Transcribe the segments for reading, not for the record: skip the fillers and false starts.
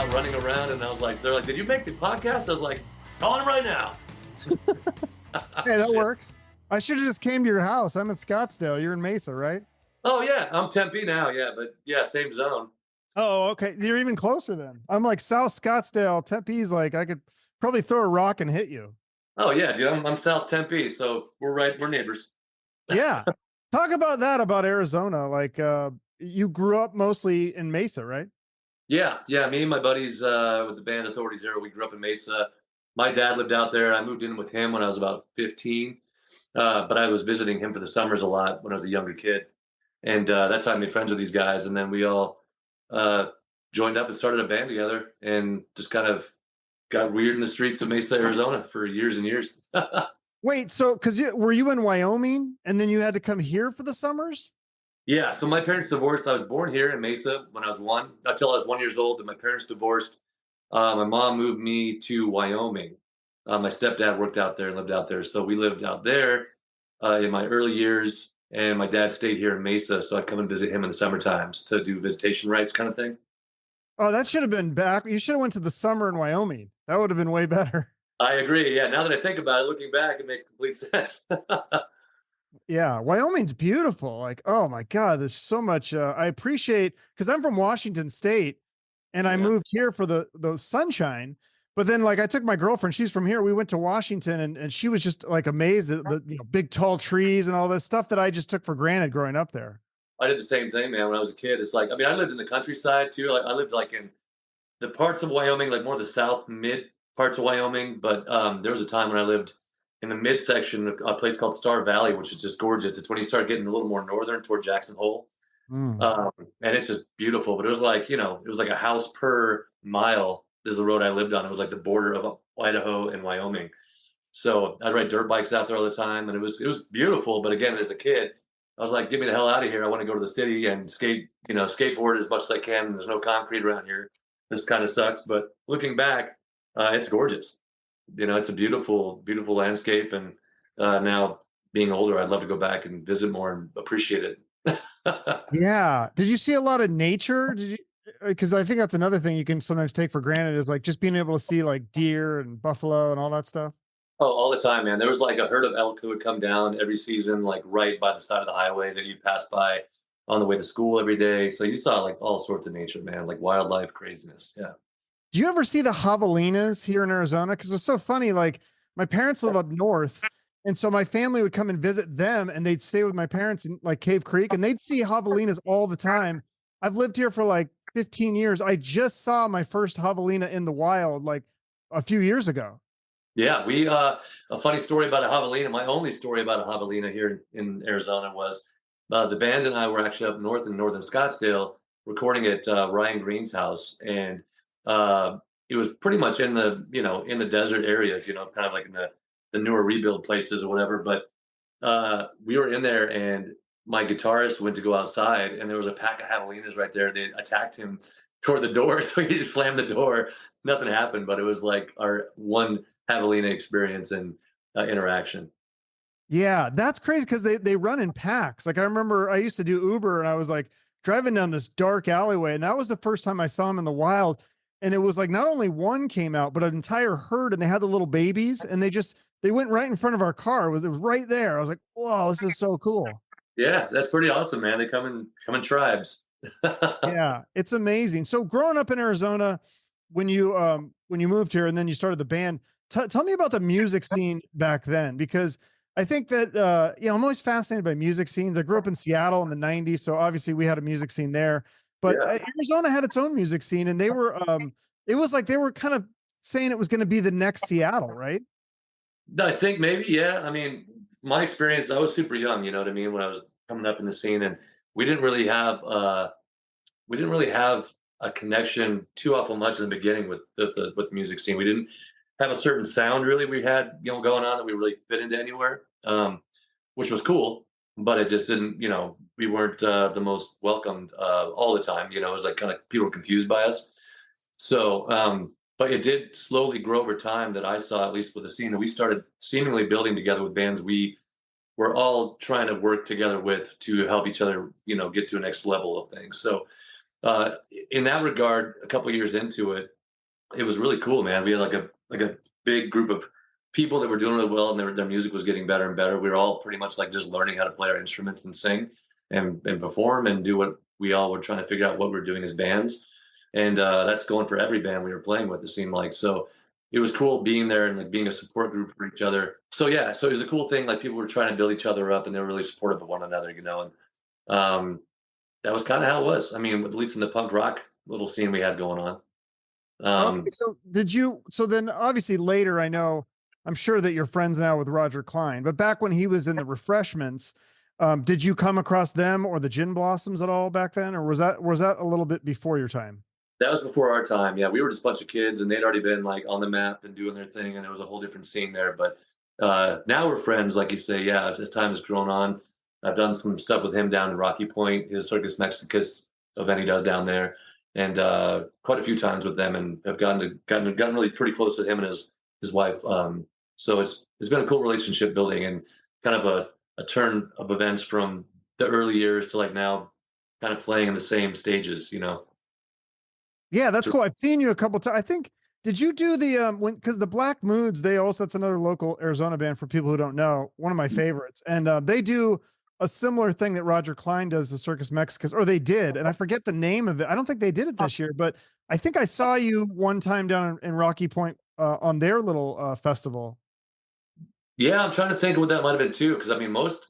out running around, and I was like, they're like, "Did you make the podcast?" I was like, "Calling him right now." Hey, that Shit. works. I should have just came to your house. I'm in Scottsdale. You're in Mesa, right? Oh yeah, I'm Tempe now. Yeah, but yeah, same zone. Oh, okay. You're even closer then. I'm like South Scottsdale. Tempe's like I could probably throw a rock and hit you. Oh yeah, dude, I'm South Tempe, so we're neighbors. Yeah. Talk about that about Arizona. Like you grew up mostly in Mesa, right? Yeah, yeah. Me and my buddies with the band Authority Zero, we grew up in Mesa. My dad lived out there. I moved in with him when I was about 15, but I was visiting him for the summers a lot when I was a younger kid, and that's how I made friends with these guys. And then we all uh, joined up and started a band together, and just kind of got weird in the streets of Mesa, Arizona, for years and years. Wait, so because were you in Wyoming and then you had to come here for the summers? Yeah, so my parents divorced. I was born here in Mesa when I was one, until I was 1 years old, and my parents divorced. My mom moved me to Wyoming. My stepdad worked out there and lived out there, so we lived out there in my early years. And my dad stayed here in Mesa, so I'd come and visit him in the summer times to do visitation rights, kind of thing. Oh, that should have been back. You should have went to the summer in Wyoming. That would have been way better. I agree. Yeah, now that I think about it, looking back, it makes complete sense. Yeah, Wyoming's beautiful. Like, oh my God, there's so much. I appreciate because I'm from Washington State, and I Yeah. moved here for the sunshine. But then, like, I took my girlfriend. She's from here. We went to Washington, and she was just like amazed at the big tall trees and all this stuff that I just took for granted growing up there. I did the same thing, man. When I was a kid, it's like, I mean, I lived in the countryside too. I lived like in the parts of Wyoming, like more the south mid parts of Wyoming. But there was a time when I lived in the midsection of a place called Star Valley, which is just gorgeous. It's when you start getting a little more northern toward Jackson Hole, Mm. um, and it's just beautiful. But it was like, it was like a house per mile. This is the road I lived on. It was like the border of Idaho and Wyoming. So I'd ride dirt bikes out there all the time, and it was beautiful. But again, as a kid, I was like, "Get me the hell out of here! I want to go to the city and skateboard as much as I can. There's no concrete around here. This kind of sucks." But looking back, it's gorgeous. It's a beautiful, beautiful landscape. And now being older, I'd love to go back and visit more and appreciate it. Yeah. Did you see a lot of nature? Did you? Because I think that's another thing you can sometimes take for granted is like just being able to see like deer and buffalo and all that stuff. Oh, all the time, man. There was like a herd of elk that would come down every season, like right by the side of the highway that you'd pass by on the way to school every day. So you saw like all sorts of nature, man, like wildlife craziness. Yeah. Do you ever see the javelinas here in Arizona? Because it's so funny. Like my parents live up north, and so my family would come and visit them, and they'd stay with my parents in like Cave Creek, and they'd see javelinas all the time. I've lived here for like 15 years. I just saw my first javelina in the wild like a few years ago. Yeah. A funny story about a javelina. My only story about a javelina here in Arizona was the band and I were actually up north in northern Scottsdale recording at Ryan Green's house. And it was pretty much in the desert areas, kind of like in the newer rebuild places or whatever. But we were in there, and my guitarist went to go outside, and there was a pack of javelinas right there. They attacked him toward the door, so he just slammed the door. Nothing happened, but it was like our one javelina experience and interaction. Yeah, that's crazy because they run in packs. Like I remember I used to do Uber and I was like driving down this dark alleyway, and that was the first time I saw them in the wild. And it was like not only one came out, but an entire herd, and they had the little babies, and they went right in front of our car. It was right there. I was like, whoa, this is so cool. Yeah, that's pretty awesome, man. They come in tribes. Yeah, it's amazing. So growing up in Arizona, when you moved here and then you started the band, tell me about the music scene back then because I think that I'm always fascinated by music scenes. I grew up in Seattle in the 90s, so obviously we had a music scene there. But Yeah, Arizona had its own music scene and they were it was like they were kind of saying it was going to be the next Seattle, right? I think maybe. Yeah, I mean, my experience. I was super young. You know what I mean? When I was coming up in the scene, and we didn't really have we didn't really have a connection too awful much in the beginning with the music scene. We didn't have a certain sound really we had going on that we really fit into anywhere, which was cool. But it just didn't. We weren't the most welcomed all the time. It was like kind of people were confused by us. So, but it did slowly grow over time that I saw, at least with the scene, that we started seemingly building together with bands we were all trying to work together with to help each other, get to a next level of things. So, in that regard, a couple of years into it, it was really cool, man. We had like a big group of people that were doing really well, and their music was getting better and better. We were all pretty much like just learning how to play our instruments and sing and perform and do what we all were trying to figure out what we're doing as bands. And that's going for every band we were playing with. It seemed like so. It was cool being there and like being a support group for each other. So yeah, so it was a cool thing. Like people were trying to build each other up, and they were really supportive of one another, you know. And that was kind of how it was. I mean, at least in the punk rock little scene we had going on. Okay, Um, so did you so then obviously later I know I'm sure that you're friends now with Roger Klein, but back when he was in the Refreshments, did you come across them or the Gin Blossoms at all back then, or was that a little bit before your time? That was before our time. Yeah, we were just a bunch of kids, and they'd already been like on the map and doing their thing, and it was a whole different scene there. But now we're friends, like you say. Yeah, as time has grown on, I've done some stuff with him down in Rocky Point, his Circus Mexicus event he does down there, and quite a few times with them, and have gotten really pretty close with him and his wife. So it's been a cool relationship building, and kind of a turn of events from the early years to like now, kind of playing in the same stages. You know. Yeah, that's cool. I've seen you a couple times. I think did you do the when because the Black Moods, they also that's another local Arizona band for people who don't know, one of my favorites. And they do a similar thing that Roger Klein does, the Circus Mexicus, or they did, and I forget the name of it. I don't think they did it this year, but I think I saw you one time down in Rocky Point on their little festival. Yeah, I'm trying to think of what that might have been too, because I mean, most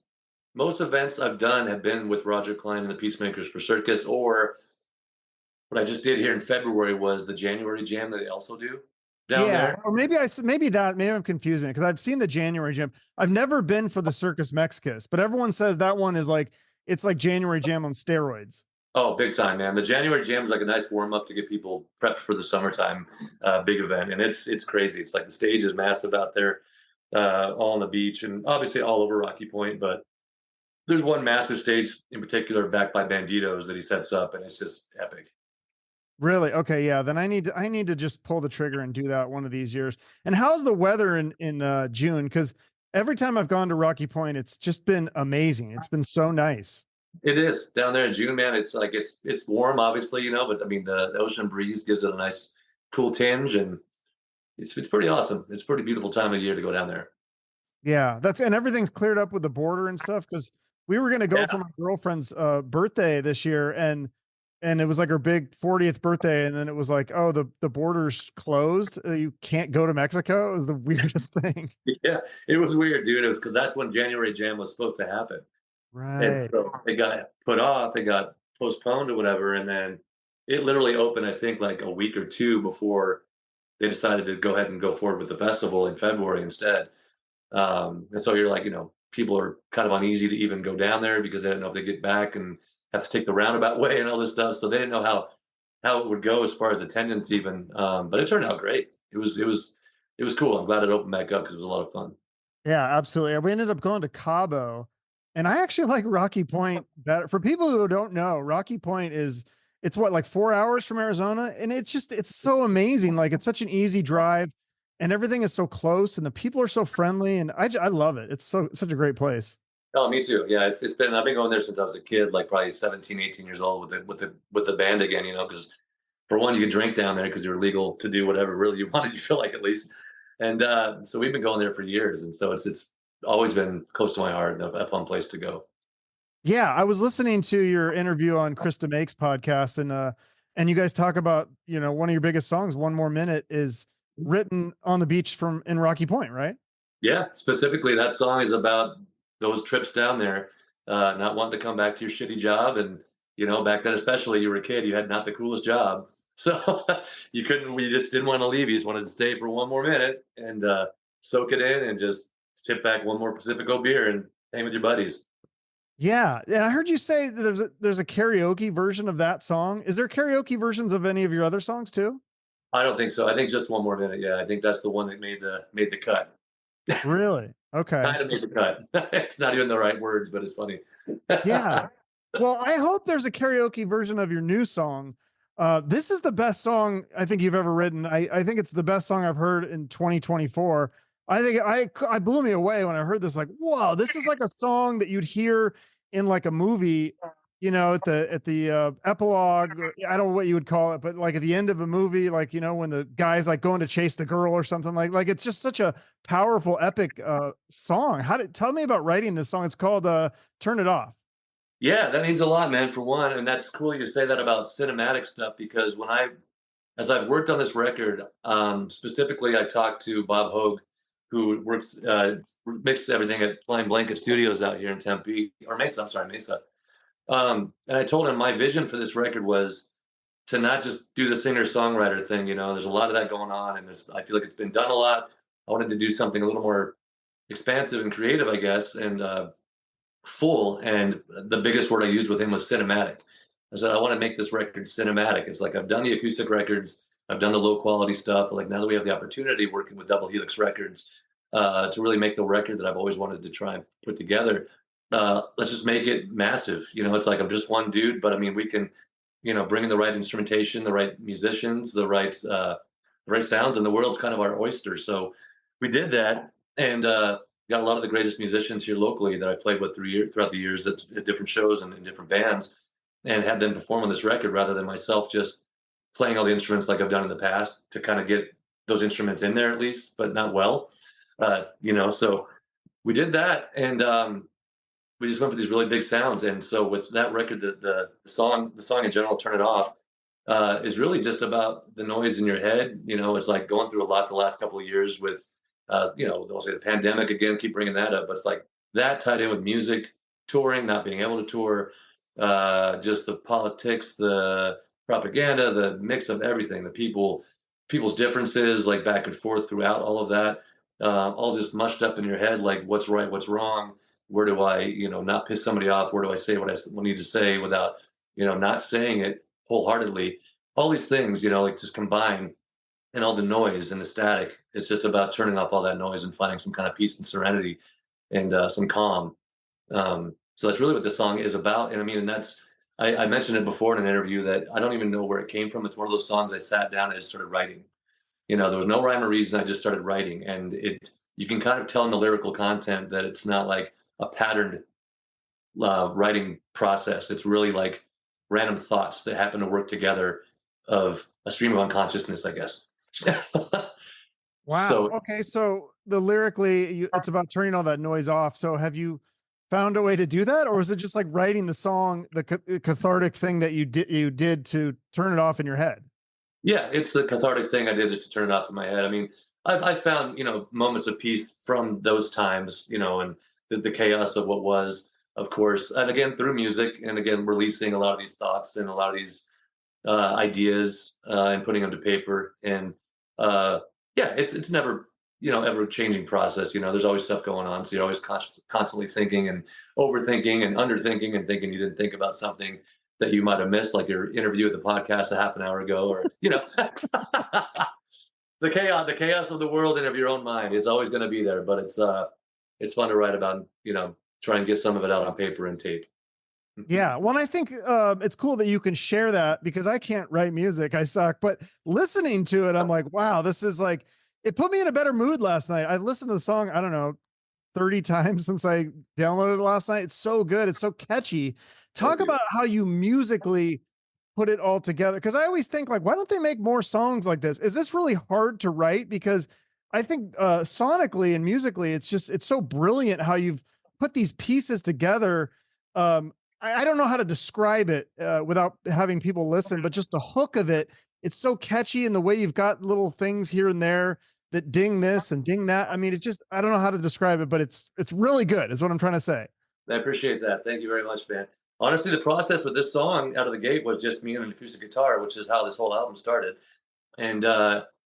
events I've done have been with Roger Klein and the Peacemakers for Circus, or what I just did here in February was the January Jam that they also do down Yeah, there. or maybe I'm confusing it because I've seen the January Jam. I've never been for the Circus Mexicus, but everyone says that one is like it's like January Jam on steroids. Oh, big time, man! The January Jam is like a nice warm up to get people prepped for the summertime big event, and it's crazy. It's like the stage is massive out there, all on the beach, and obviously all over Rocky Point. But there's one massive stage in particular backed by Banditos that he sets up, and it's just epic. Really? Okay, yeah. Then I need to just pull the trigger and do that one of these years. And how's the weather in June? Because every time I've gone to Rocky Point, it's just been amazing. It's been so nice. It is down there in June, man. It's like it's warm, obviously, you know, but I mean the ocean breeze gives it a nice cool tinge, and it's pretty awesome. It's a pretty beautiful time of year to go down there. Yeah, that's and everything's cleared up with the border and stuff because we were gonna go Yeah, for my girlfriend's birthday this year and it was like her big 40th birthday, and then it was like, oh, the border's closed. You can't go to Mexico. It was the weirdest thing. yeah, it was weird, dude. It was because that's when January Jam was supposed to happen, and Right. so it got put off, it got postponed or whatever, and then it literally opened, I think, like a week or two before they decided to go ahead and go forward with the festival in February instead. And so you're like, you know, people are kind of uneasy to even go down there because they don't know if they get back and have to take the roundabout way and all this stuff. So they didn't know how it would go as far as attendance even. But it turned out great. It was cool. I'm glad it opened back up because it was a lot of fun. Yeah, absolutely. We ended up going to Cabo, and I actually like Rocky Point better. For people who don't know, Rocky Point is it's what like 4 hours from Arizona, and it's so amazing. Like it's such an easy drive, and everything is so close, and the people are so friendly, and I love it. It's such a great place. Oh, me too. Yeah, it's been I've been going there since I was a kid, like probably 17, 18 years old with the band again, you know, because for one, you could drink down there because you're legal to do whatever really you wanted, you feel like at least. And so we've been going there for years. And so it's always been close to my heart and a fun place to go. Yeah, I was listening to your interview on Krista Makes podcast, and you guys talk about one of your biggest songs, "One More Minute," is written on the beach from in Rocky Point, right? Yeah, specifically that song is about those trips down there, not wanting to come back to your shitty job. And, you know, back then, especially you were a kid, you had not the coolest job. So we just didn't want to leave. You just wanted to stay for one more minute and soak it in and just sit back one more Pacifico beer and hang with your buddies. Yeah, and I heard you say that there's a karaoke version of that song. Is there karaoke versions of any of your other songs too? I don't think so. I think just one more minute. Yeah, I think that's the one that made the cut. Really? Okay. Kind of made the cut. It's not even the right words, but it's funny. Yeah. Well, I hope there's a karaoke version of your new song. This is the best song I think you've ever written. I think it's the best song I've heard in 2024. I think I blew me away when I heard this. Like, whoa, this is like a song that you'd hear in like a movie, at the epilogue, or I don't know what you would call it, but like at the end of a movie, like when the guy's like going to chase the girl or something, like it's just such a powerful, epic song. Tell me about writing this song? It's called "Turn It Off." Yeah, that means a lot, man, for one, and that's cool you say that about cinematic stuff because as I've worked on this record, specifically, I talked to Bob Hogue, who mixes everything at Flying Blanket Studios out here in Tempe, or Mesa. I'm sorry, Mesa. And I told him my vision for this record was to not just do the singer-songwriter thing. There's a lot of that going on, and I feel like it's been done a lot. I wanted to do something a little more expansive and creative, I guess, and full. And the biggest word I used with him was cinematic. I said, I want to make this record cinematic. It's like I've done the acoustic records, I've done the low quality stuff. Like now that we have the opportunity working with Double Helix Records to really make the record that I've always wanted to try and put together, let's just make it massive. It's like I'm just one dude, but I mean, we can, bring in the right instrumentation, the right musicians, the right sounds, and the world's kind of our oyster. So we did that, and got a lot of the greatest musicians here locally that I played with throughout the years at different shows and in different bands, and had them perform on this record rather than myself just playing all the instruments like I've done in the past to kind of get those instruments in there at least, but not well. So we did that, and we just went for these really big sounds. And so with that record, the song in general, "Turn It Off," is really just about the noise in your head. It's like going through a lot the last couple of years with, they'll say the pandemic again, keep bringing that up, but it's like that tied in with music, touring, not being able to tour, just the politics, the propaganda, the mix of everything, people's differences, like back and forth throughout all of that, all just mushed up in your head, like what's right, what's wrong, where do I, not piss somebody off, where do I say what I need to say without, not saying it wholeheartedly, all these things, like just combine, and all the noise and the static. It's just about turning off all that noise and finding some kind of peace and serenity and some calm. So that's really what the song is about. And I mean, and I mentioned it before in an interview that I don't even know where it came from. It's one of those songs I sat down and just started writing. There was no rhyme or reason. I just started writing, and you can kind of tell in the lyrical content that it's not like a patterned writing process. It's really like random thoughts that happen to work together of a stream of unconsciousness, I guess. Wow. So Okay, so the lyrically, it's about turning all that noise off. So have you found a way to do that, or is it just like writing the song, the cathartic thing that you did to turn it off in your head? yeah, it's the cathartic thing I did just to turn it off in my head. I mean, I found moments of peace from those times, and the chaos of what was, of course, and again through music, and again releasing a lot of these thoughts and a lot of these ideas and putting them to paper. And yeah, it's never ever changing process. There's always stuff going on, so you're always constantly thinking and overthinking and underthinking and thinking you didn't think about something that you might have missed, like your interview with the podcast a half an hour ago, or the chaos of the world and of your own mind. It's always going to be there, but it's fun to write about. Try and get some of it out on paper and tape. Yeah, well, I think it's cool that you can share that because I can't write music. I suck. But listening to it, I'm like, wow, this is like, it put me in a better mood last night. I listened to the song, I don't know, 30 times since I downloaded it last night. It's so good. It's so catchy. Thank Talk you. about how you musically put it all together. Cause I always think like, why don't they make more songs like this? Is this really hard to write? Because I think sonically and musically, it's so brilliant how you've put these pieces together. I don't know how to describe it without having people listen, but just the hook of it, it's so catchy, and the way you've got little things here and there that ding this and ding that. I mean, I don't know how to describe it, but it's really good, is what I'm trying to say. I appreciate that. Thank you very much, man. Honestly, the process with this song out of the gate was just me and an acoustic guitar, which is how this whole album started. And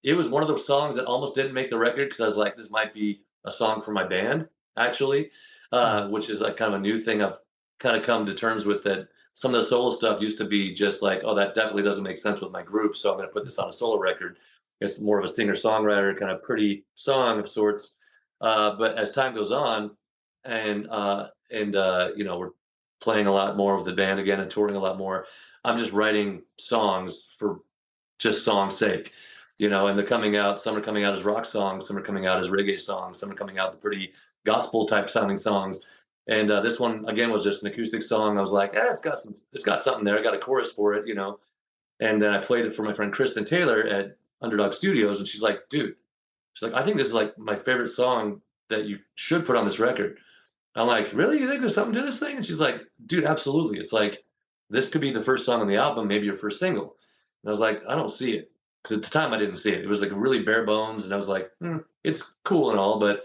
it was one of those songs that almost didn't make the record because I was like, this might be a song for my band, actually, Hmm. which is like kind of a new thing I've kind of come to terms with, that some of the solo stuff used to be just like, oh, that definitely doesn't make sense with my group. So I'm going to put this on a solo record. It's more of a singer songwriter kind of pretty song of sorts. But as time goes on, and we're playing a lot more with the band again and touring a lot more, I'm just writing songs for just song's sake, and they're coming out. Some are coming out as rock songs, some are coming out as reggae songs, some are coming out the pretty gospel type sounding songs. And this one again was just an acoustic song. I was like, it's got something there. I got a chorus for it, you know. And then I played it for my friend Kristen Taylor at Underdog Studios, and she's like, dude, she's like, I think this is like my favorite song that you should put on this record. I'm like, really? You think there's something to this thing? And she's like, dude, absolutely. It's like this could be the first song on the album, maybe your first single. And I was like, I don't see it. Because at the time I didn't see it. It was like really bare bones, and I was like, it's cool and all, but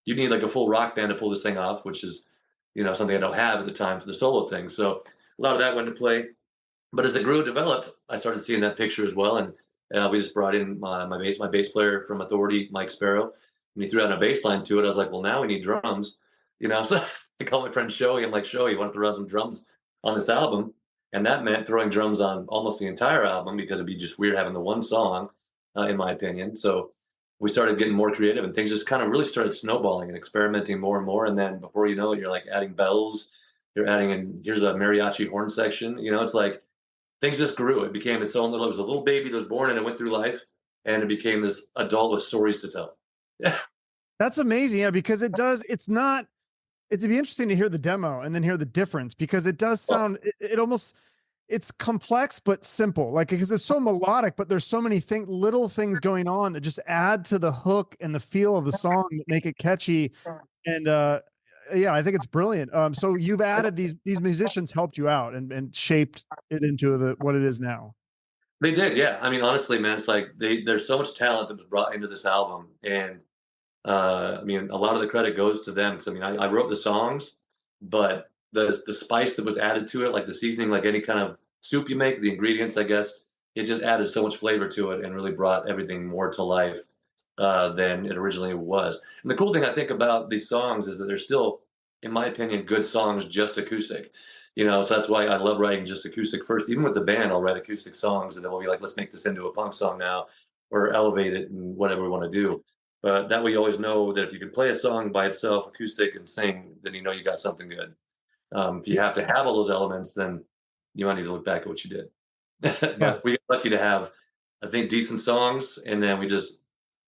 you need like a full rock band to pull this thing off, which is, you know, something I don't have at the time for the solo thing. So a lot of that went to play. But as it grew and developed, I started seeing that picture as well, and we just brought in my bass player from Authority, Mike Sparrow, and he threw out a bass line to it. I was like, well, now we need drums, you know. So I called my friend Shoei. I'm like, Shoei, you want to throw out some drums on this album? And that meant throwing drums on almost the entire album because it'd be just weird having the one song, in my opinion. So we started getting more creative, and things just kind of really started snowballing and experimenting more and more. And then before you know it, you're like adding bells, you're adding in here's a mariachi horn section. You know, it's like things just grew. It became its own little. It was a little baby that was born and it went through life, and it became this adult with stories to tell. Yeah, That's amazing. Yeah, because it does, it's not, it'd be interesting to hear the demo and then hear the difference because it does well, sound, it almost, it's complex but simple. Like, because it's so melodic, but there's so many little things going on that just add to the hook and the feel of the song that make it catchy. And yeah, I think it's brilliant. So you've added these musicians helped you out and shaped it into what it is now. they did. Yeah, I mean, honestly, man, it's like there's so much talent that was brought into this album, and I mean, a lot of the credit goes to them because I mean, I wrote the songs, but the spice that was added to it, like the seasoning, like any kind of soup you make, the ingredients, I guess, it just added so much flavor to it and really brought everything more to life than it originally was. And the cool thing I think about these songs is that they're still, in my opinion, good songs just acoustic. You know, so that's why I love writing just acoustic first. Even with the band, I'll write acoustic songs, and then we'll be like, let's make this into a punk song now, or elevate it and whatever we want to do. But that way, you always know that if you can play a song by itself, acoustic, and sing, then you know you got something good. If you have to have all those elements, then you might need to look back at what you did. Yeah. But we got lucky to have, I think, decent songs, and then we just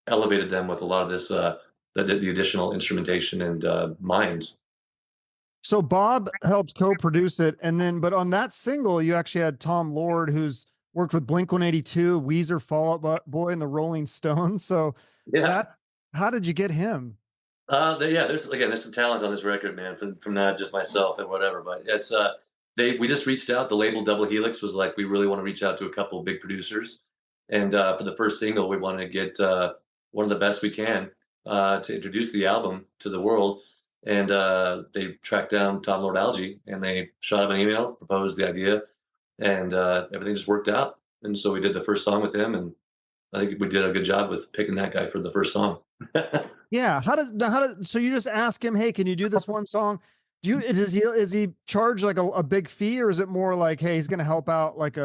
elevated them with a lot of this, the additional instrumentation and minds. So Bob helped co-produce it, and then but on that single, you actually had Tom Lord, who's worked with Blink 182, Weezer, Fall Out Boy, and the Rolling Stones. So Yeah. that's how did you get him? Yeah, there's some talent on this record, man, from not just myself and whatever, but it's we just reached out. The label Double Helix was like, we really want to reach out to a couple of big producers, and for the first single, we want to get one of the best we can to introduce the album to the world. And they tracked down Tom Lord Alge, and they shot him an email, proposed the idea, and everything just worked out. And so we did the first song with him, and I think we did a good job with picking that guy for the first song. Yeah, so you just ask him, hey, can you do this one song? Do you is he charge like a big fee, or is it more like, hey, he's going to help out like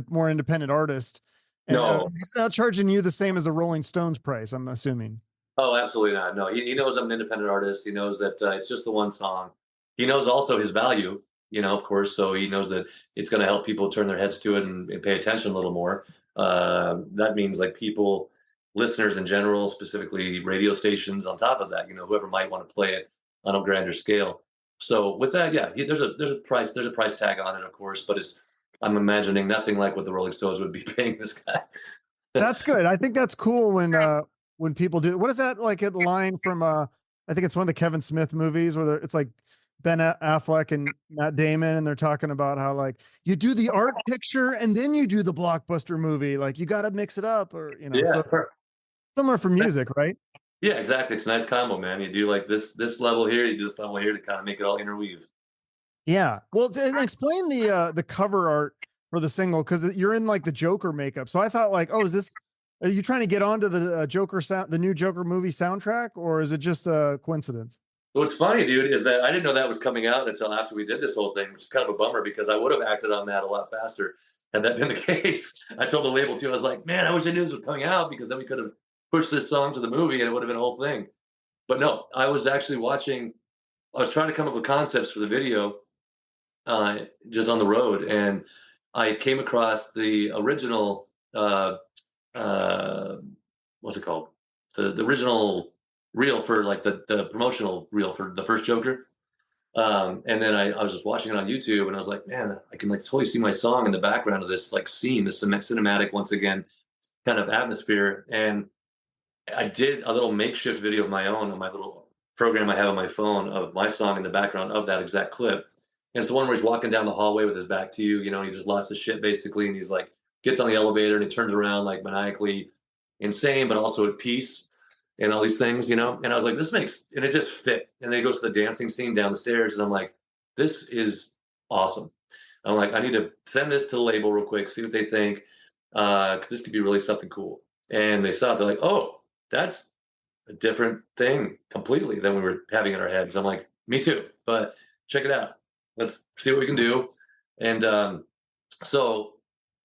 more independent artist, and No, he's not charging you the same as a Rolling Stones price, I'm assuming. oh, absolutely not. No, he knows I'm an independent artist. He knows that it's just the one song. He knows also his value, you know, of course. So he knows that it's going to help people turn their heads to it and pay attention a little more. That means like people, listeners in general, specifically radio stations. On top of that, you know, whoever might want to play it on a grander scale. So with that, yeah, there's a price tag on it, of course, but I'm imagining nothing like what the Rolling Stones would be paying this guy. That's good. I think that's cool when people do. What is that like a line from I think it's one of the Kevin Smith movies where it's like Affleck and Matt Damon, and they're talking about how like you do the art picture and then you do the blockbuster movie. Like you got to mix it up, or so Yeah, it's similar for music, right? yeah, exactly. It's a nice combo, man. You do like this level here, you do this level here to kind of make it all interweave. Yeah. Well, explain the cover art for the single because you're in like the Joker makeup. So I thought like, oh, are you trying to get onto the Joker the new Joker movie soundtrack, or is it just a coincidence? What's funny, dude, is that I didn't know that was coming out until after we did this whole thing, which is kind of a bummer because I would have acted on that a lot faster had that been the case. I told the label too. I was like, man, I wish I knew this was coming out because then we could have pushed this song to the movie and it would have been a whole thing. But no, I was actually watching. I was trying to come up with concepts for the video just on the road, and I came across the original. Uh, what's it called? The original reel for like the promotional reel for the first Joker. And then I was just watching it on YouTube, and I was like, man, I can like totally see my song in the background of this like scene, this cinematic once again kind of atmosphere. And I did a little makeshift video of my own on my little program I have on my phone of my song in the background of that exact clip. And it's the one where he's walking down the hallway with his back to you, and he just lost his shit basically. And he's like, gets on the elevator and he turns around like maniacally insane, but also at peace and all these things. And I was like, this makes, and it just fit. And then he goes to the dancing scene down the stairs. And I'm like, this is awesome. I'm like, I need to send this to the label real quick, see what they think. Cause this could be really something cool. And they saw it, they're like, oh, that's a different thing completely than we were having in our heads. I'm like, me too, but check it out. Let's see what we can do. And so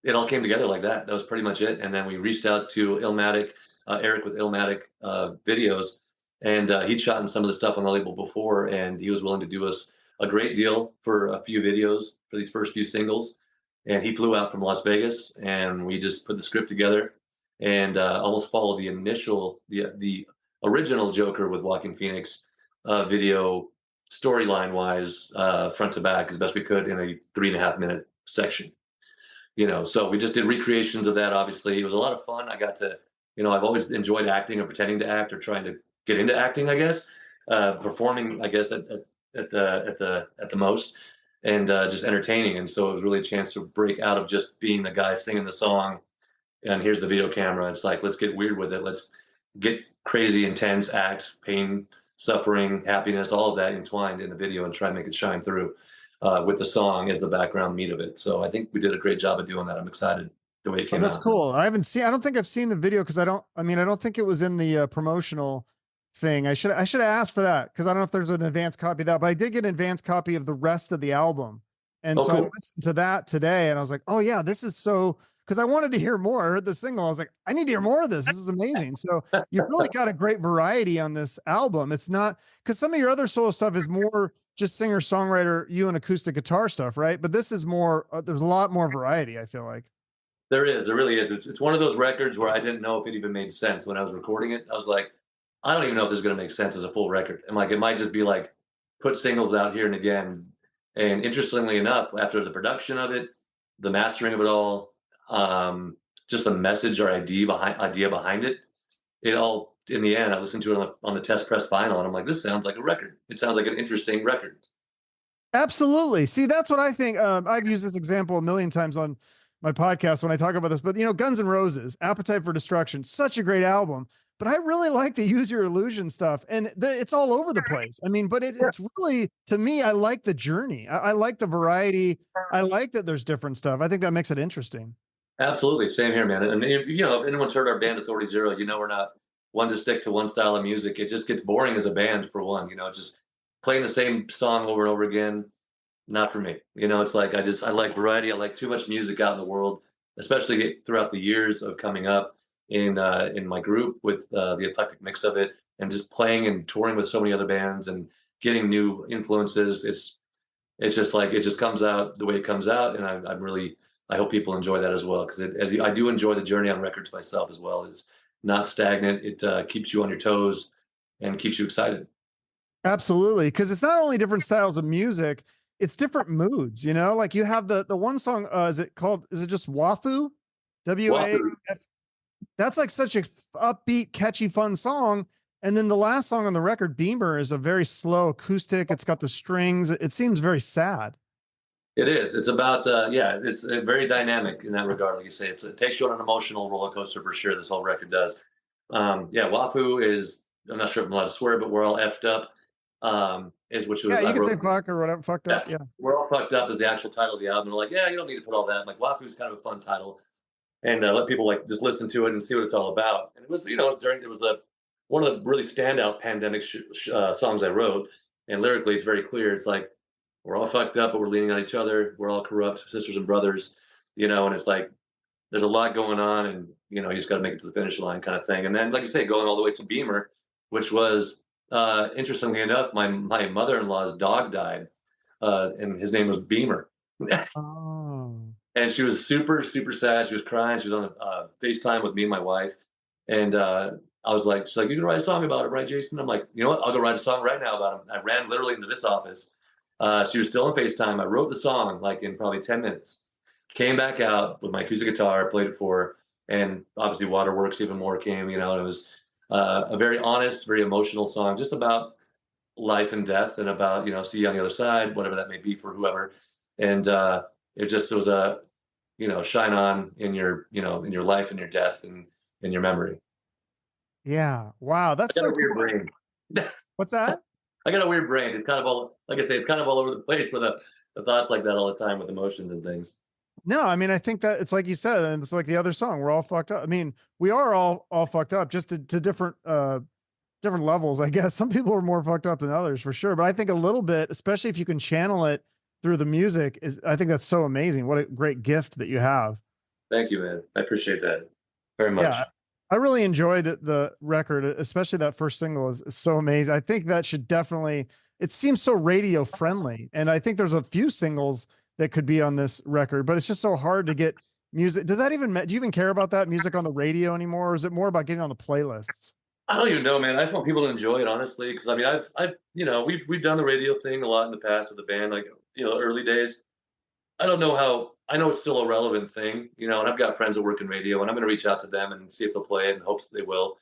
it all came together like that. That was pretty much it. And then we reached out to Illmatic, Eric with Illmatic Videos, and he'd shot in some of the stuff on the label before, and he was willing to do us a great deal for a few videos for these first few singles. And he flew out from Las Vegas, and we just put the script together and almost followed the original Joker with Walking Phoenix video storyline wise, front to back as best we could in a 3.5 minute section. So we just did recreations of that. Obviously, it was a lot of fun. I got to, I've always enjoyed acting or pretending to act or trying to get into acting, I guess, performing, I guess, at the most, and just entertaining. And so it was really a chance to break out of just being the guy singing the song and here's the video camera. It's like, let's get weird with it. Let's get crazy, intense, act, pain, suffering, happiness, all of that entwined in the video and try and make it shine through with the song as the background meat of it. So I think we did a great job of doing that. I'm excited the way it Oh, came that's out. cool. I don't think I've seen the video because I don't think it was in the promotional thing. I should have asked for that because I don't know if there's an advanced copy of that, but I did get an advanced copy of the rest of the album. And Oh, so I cool. listened to that today and I was like, oh yeah, this is so, because I wanted to hear more. I heard the single. I was like, I need to hear more of this. This is amazing. So you've really got a great variety on this album. It's not because some of your other solo stuff is more just singer songwriter, you and acoustic guitar stuff, right? But this is more, there's a lot more variety, I feel like. There really is. It's one of those records where I didn't know if it even made sense when I was recording it. I was like, I don't even know if this is going to make sense as a full record. And like, it might just be like put singles out here and again. And interestingly enough, after the production of it, the mastering of it all, just the message or idea behind it, it all in the end, I listened to it on the test press vinyl, and I'm like, this sounds like a record. It sounds like an interesting record. Absolutely. See, that's what I think. I've used this example a million times on my podcast when I talk about this, but Guns N' Roses, Appetite for Destruction, such a great album. But I really like the Use Your Illusion stuff, and it's all over the place. I mean, but it's really, to me, I like the journey. I like the variety. I like that there's different stuff. I think that makes it interesting. Absolutely, same here, man. And if anyone's heard our band Authority Zero, we're not one to stick to one style of music. It just gets boring as a band for one. Just playing the same song over and over again. Not for me. It's like I like variety. I like too much music out in the world, especially throughout the years of coming up in my group with the eclectic mix of it, and just playing and touring with so many other bands and getting new influences. It's just like it just comes out the way it comes out, and I'm really I hope people enjoy that as well because I do enjoy the journey on records myself as well. It's not stagnant. It keeps you on your toes and keeps you excited. Absolutely, because it's not only different styles of music, it's different moods. Like you have the one song. Is it just Wafu? Well, WAF. That's like such a upbeat, catchy, fun song. And then the last song on the record, Beamer, is a very slow acoustic. It's got the strings. It seems very sad. it is. It's about it's very dynamic in that regard. Like you say, it takes you on an emotional roller coaster for sure. This whole record does. Wafu is. I'm not sure if I'm allowed to swear, but we're all effed up. Which Yeah, was you I can wrote. say fuck or whatever, fucked Yeah, up. Yeah. we're all fucked up is the actual title of the album. They're like, yeah, you don't need to put all that. I'm like, Wafu is kind of a fun title, and let people like just listen to it and see what it's all about. And it was, it was the one of the really standout pandemic songs I wrote, and lyrically, it's very clear. It's like we're all fucked up, but we're leaning on each other. We're all corrupt sisters and brothers, and it's like there's a lot going on, and you just got to make it to the finish line, kind of thing. And then, like you say, going all the way to Beamer, which was interestingly enough, my mother-in-law's dog died, and his name was Beamer. Oh. And she was super, super sad. She was crying. She was on FaceTime with me and my wife. And I was she's like, you can write a song about it, right, Jason? I'm like, you know what? I'll go write a song right now about him. I ran literally into this office She was still on FaceTime. I wrote the song like in probably 10 minutes. Came back out with my acoustic guitar, played it for her, and obviously Waterworks even more came, you know, and it was a very honest, very emotional song, just about life and death and about, you know, see you on the other side, whatever that may be for whoever. And it just was a, you know, shine on in your, you know, in your life and your death and in your memory. Yeah. Wow. I That's got so a weird cool. brain. What's that? I got a weird brain. It's kind of all, like I say, it's kind of all over the place with the thoughts like that all the time with emotions and things. No, I mean, I think that it's like you said, and it's like the other song. We're all fucked up. I mean, we are all fucked up, just to different different levels, I guess. Some people are more fucked up than others for sure. But I think a little bit, especially if you can channel it through the music, is I think that's so amazing. What a great gift that you have. Thank you, man. I appreciate that very Yeah. much. I really enjoyed the record, especially that first single is so amazing. I think that should definitely, it seems so radio friendly. And I think there's a few singles that could be on this record, but it's just so hard to get music. Does that even, do you even care about that music on the radio anymore? Or is it more about getting on the playlists? I don't even know, man. I just want people to enjoy it, honestly. Because I mean, you know, we've done the radio thing a lot in the past with the band, like you know, early days. I don't know how. I know it's still a relevant thing, you know, and I've got friends that work in radio, and I'm going to reach out to them and see if they'll play it, and hopes they will,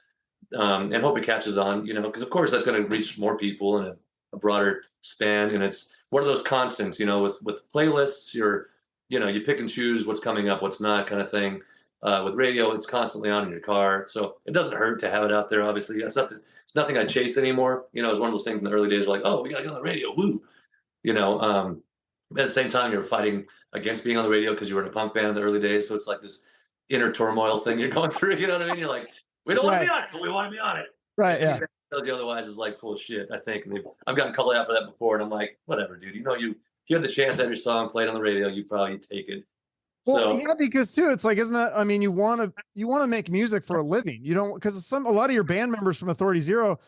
and hope it catches on, you know, because of course that's going to reach more people in a broader span, and it's one of those constants, you know, with playlists, you know, you pick and choose what's coming up, what's not, kind of thing. With radio, it's constantly on in your car, so it doesn't hurt to have it out there. Obviously, it's nothing I chase anymore. You know, it's one of those things in the early days, like, oh, we got to get on the radio, woo, you know. At the same time, you're fighting against being on the radio because you were in a punk band in the early days. So it's like this inner turmoil thing you're going through. You know what I mean? You're like, we don't want to Right. be on it, but we want to be on it. Right. And Yeah. anybody that tells you otherwise is like full of shit, I think. And I've gotten called out for that before, and I'm like, whatever, dude. You know, if you had the chance to have your song played on the radio, you probably take it. Well, So, yeah, because too, it's like, isn't that? I mean, you want to make music for a living. You don't because a lot of your band members from Authority Zero,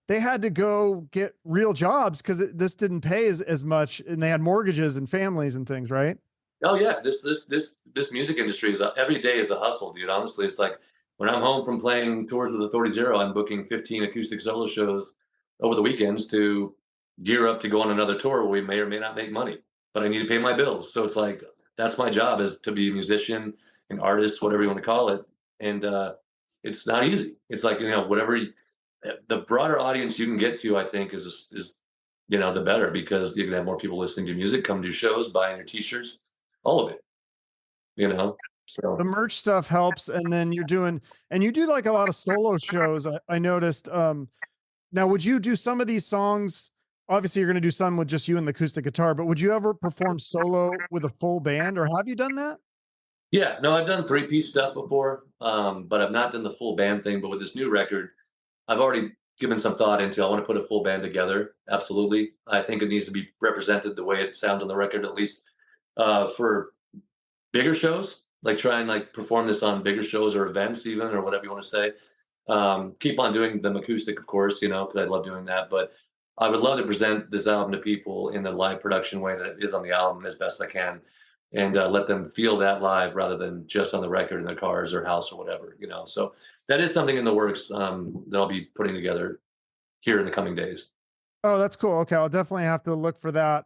they had to go get real jobs because this didn't pay as much, and they had mortgages and families and things, right? oh yeah, this music industry is every day is a hustle, dude. Honestly, it's like when I'm home from playing tours with Authority Zero, I'm booking 15 acoustic solo shows over the weekends to gear up to go on another tour where we may or may not make money, but I need to pay my bills. So it's like that's my job is to be a musician, an artist, whatever you want to call it, and it's not easy. It's like you know the broader audience you can get to, I think, is you know the better because you can have more people listening to music, come to shows, buying your T-shirts, all of it, you know? The So, merch stuff helps, and then you do like a lot of solo shows. I noticed. Now, would you do some of these songs? Obviously, you're going to do some with just you and the acoustic guitar, but would you ever perform solo with a full band, or have you done that? yeah, no, I've done three-piece stuff before, but I've not done the full band thing, but with this new record, I've already given some thought into I want to put a full band together, absolutely. I think it needs to be represented the way it sounds on the record, at least, for bigger shows, like try and, like, perform this on bigger shows or events even or whatever you wanna say. Keep on doing them acoustic, of course, you know, because I love doing that, but I would love to present this album to people in the live production way that it is on the album as best I can, and let them feel that live rather than just on the record in their cars or house or whatever, you know. So that is something in the works that I'll be putting together here in the coming days. Oh, that's cool. Okay, I'll definitely have to look for that.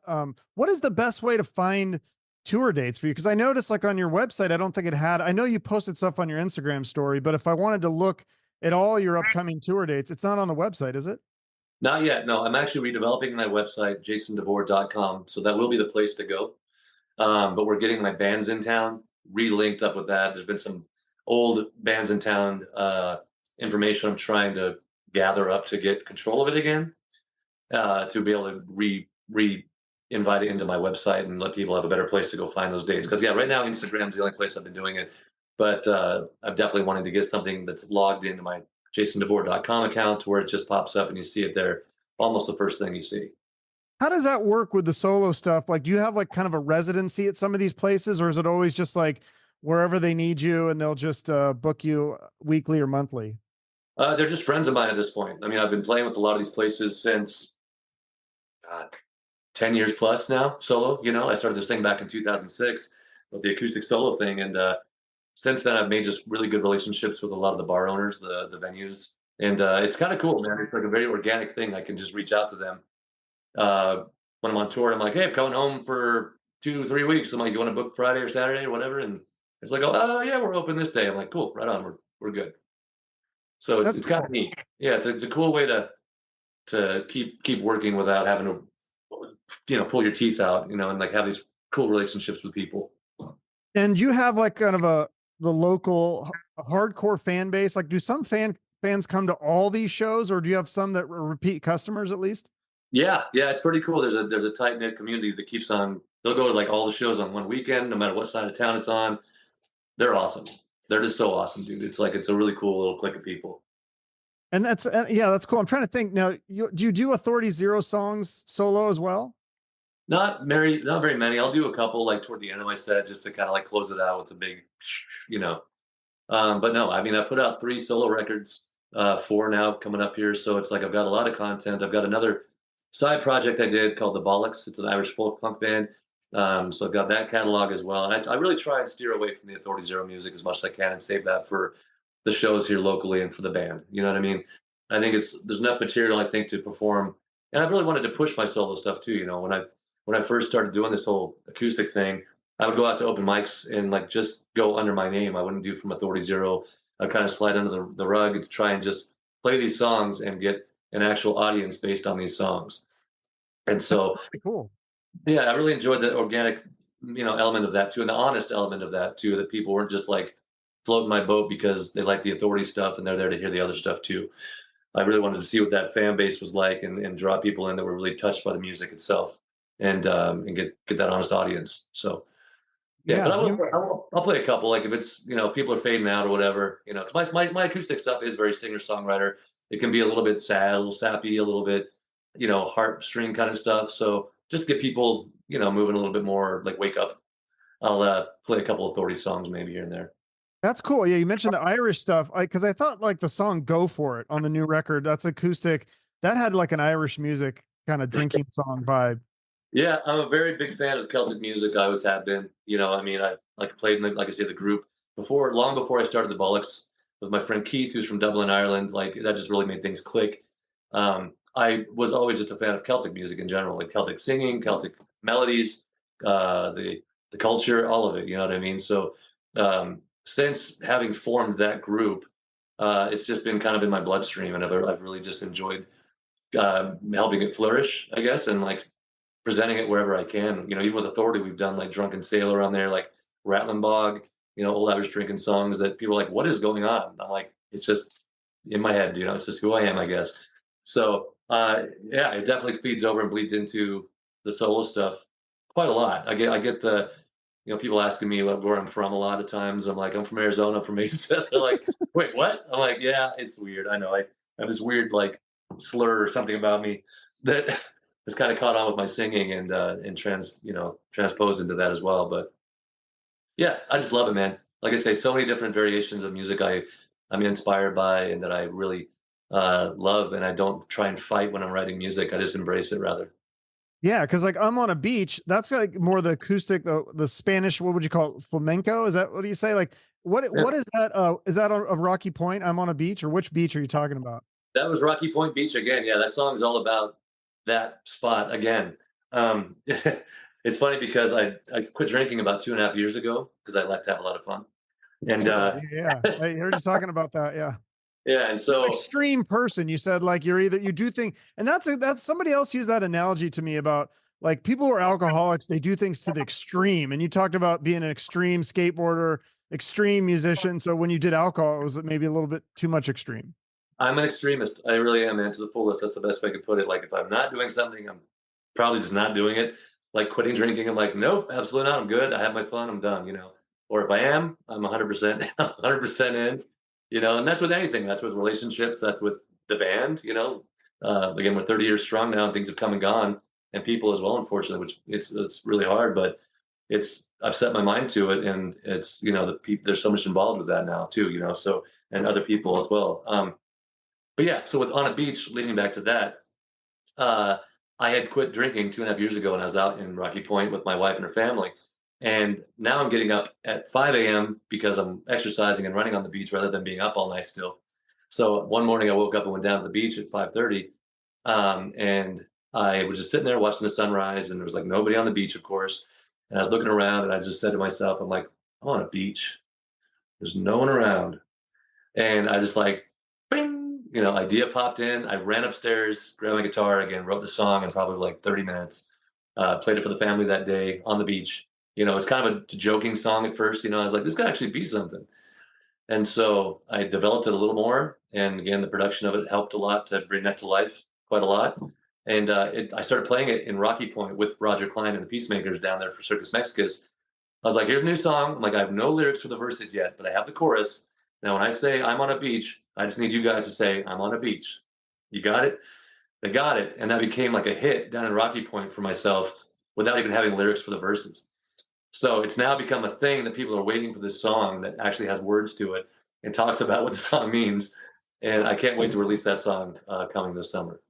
What is the best way to find tour dates for you? Because I noticed, like on your website, I don't think it had. I know you posted stuff on your Instagram story, but if I wanted to look at all your upcoming tour dates, it's not on the website, is it? Not yet. No, I'm actually redeveloping my website, jasondevore.com. So that will be the place to go. But we're getting my bands in town re-linked up with that. There's been some old bands in town information I'm trying to gather up to get control of it again, to be able to re invite it into my website and let people have a better place to go find those dates. Because yeah, right now Instagram's the only place I've been doing it, but I'm definitely wanting to get something that's logged into my jasondevore.com account where it just pops up and you see it there, almost the first thing you see. How does that work with the solo stuff? Like, do you have like kind of a residency at some of these places, or is it always just like wherever they need you and they'll just book you weekly or monthly? They're just friends of mine at this point. I mean, I've been playing with a lot of these places since God, 10 years plus now, solo. You know, I started this thing back in 2006 with the acoustic solo thing. And since then, I've made just really good relationships with a lot of the bar owners, the venues. And it's kind of cool, man. It's like a very organic thing. I can just reach out to them uh, when I'm on tour, I'm like, hey, I'm coming home for 2, 3 weeks. I'm like, you want to book Friday or Saturday or whatever? And it's like, oh yeah, we're open this day. I'm like, cool, right on, we're good. So That's it's kind of cool. neat. Yeah, it's a cool way to keep working without having to pull your teeth out, and like have these cool relationships with people. And you have like kind of the local hardcore fan base. Like, do some fans come to all these shows, or do you have some that are repeat customers at least? Yeah, yeah, it's pretty cool. There's a tight knit community that keeps on. They'll go to like all the shows on one weekend, no matter what side of town it's on. They're awesome. They're just so awesome, dude. It's like it's a really cool little clique of people. And that's yeah, that's cool. I'm trying to think now. Do you do Authority Zero songs solo as well? Not very many. I'll do a couple like toward the end of my set just to kind of like close it out with a big, you know. But no, I mean I put out 3 solo records, 4 now coming up here. So it's like I've got a lot of content. I've got another side project I did called the Bollocks. It's an Irish folk punk band. So I've got that catalog as well. And I really try and steer away from the Authority Zero music as much as I can and save that for the shows here locally and for the band. You know what I mean? I think there's enough material I think to perform, and I really wanted to push my solo stuff too. When I first started doing this whole acoustic thing, I would go out to open mics and like just go under my name. I wouldn't do from Authority Zero. I'd kind of slide under the rug to try and just play these songs and get an actual audience based on these songs. And so, Pretty cool. yeah, I really enjoyed the organic, element of that too, and the honest element of that too. That people weren't just like floating my boat because they like the Authority stuff and they're there to hear the other stuff too. I really wanted to see what that fan base was like and draw people in that were really touched by the music itself and get that honest audience. So yeah, but Yeah. I'll play a couple like if it's people are fading out or whatever 'cause my acoustic stuff is very singer songwriter. It can be a little bit sad, a little sappy, a little bit harp string kind of stuff. So just get people moving a little bit more like wake up. I'll play a couple Authority songs maybe here and there. That's cool. Yeah, you mentioned the Irish stuff. Because I thought like the song "Go For It" on the new record, that's acoustic. That had like an Irish music kind of drinking song vibe. Yeah, I'm a very big fan of Celtic music. I always have been. I mean, I like played in like I say the group before, long before I started the Bollocks with my friend Keith, who's from Dublin, Ireland. Like that just really made things click. I was always just a fan of Celtic music in general, like Celtic singing, Celtic melodies, the culture, all of it. You know what I mean? So since having formed that group, it's just been kind of in my bloodstream, and I've really just enjoyed helping it flourish, I guess, and like presenting it wherever I can. Even with Authority, we've done like Drunken Sailor on there, like Rattling Bog, old Irish drinking songs that people are like, what is going on? And I'm like, it's just in my head, it's just who I am, I guess. So yeah, it definitely feeds over and bleeds into the solo stuff quite a lot. I get the, people asking me where I'm from a lot of times. I'm like, I'm from Arizona, I'm from Mesa. They're like, wait, what? I'm like, yeah, it's weird. I know. I have this weird like slur or something about me that it's kind of caught on with my singing and transposed into that as well. But yeah, I just love it, man. Like I say, so many different variations of music I'm inspired by and that I really love, and I don't try and fight when I'm writing music. I just embrace it rather. Yeah, because like I'm on a beach. That's like more the acoustic, the Spanish. What would you call it? Flamenco? Is that what do you say? Like Yeah, what is that? Is that of Rocky Point? I'm on a beach, or which beach are you talking about? that was Rocky Point Beach again. Yeah, that song is all about that spot again. It's funny because I quit drinking about 2.5 years ago because I like to have a lot of fun. And Cool. Yeah, yeah. I heard you talking about that. Yeah. yeah, and You're an so extreme person. You said like you're either you do things, and that's somebody else used that analogy to me about like people who are alcoholics, they do things to the extreme. And you talked about being an extreme skateboarder, extreme musician. So when you did alcohol, it was maybe a little bit too much extreme. I'm an extremist. I really am, man, to the fullest. That's the best way I could put it. Like if I'm not doing something, I'm probably just not doing it. Like quitting drinking, I'm like, nope, absolutely not. I'm good. I have my fun. I'm done. Or if I am, I'm 100%, 100% in. And that's with anything. That's with relationships. That's with the band. Again, we're 30 years strong now, and things have come and gone, and people as well, unfortunately, which it's really hard. But I've set my mind to it, and it's there's so much involved with that now too. So and other people as well. But yeah, so with On a Beach, leading back to that, uh, I had quit drinking 2.5 years ago, and I was out in Rocky Point with my wife and her family. And now I'm getting up at 5 a.m. because I'm exercising and running on the beach rather than being up all night still. So one morning I woke up and went down to the beach at 5:30, and I was just sitting there watching the sunrise, and there was like nobody on the beach, of course. And I was looking around, and I just said to myself, I'm like, I'm on a beach. There's no one around. And I just like, bing, idea popped in. I ran upstairs, grabbed my guitar again, wrote the song in probably like 30 minutes. Played it for the family that day on the beach. It's kind of a joking song at first. I was like, this could actually be something. And so I developed it a little more. And again, the production of it helped a lot to bring that to life quite a lot. And I started playing it in Rocky Point with Roger Klein and the Peacemakers down there for Circus Mexicus. I was like, here's a new song. I'm like, I have no lyrics for the verses yet, but I have the chorus. Now, when I say I'm on a beach, I just need you guys to say, I'm on a beach. You got it? They got it. And that became like a hit down in Rocky Point for myself without even having lyrics for the verses. So it's now become a thing that people are waiting for this song that actually has words to it and talks about what the song means. And I can't wait to release that song coming this summer.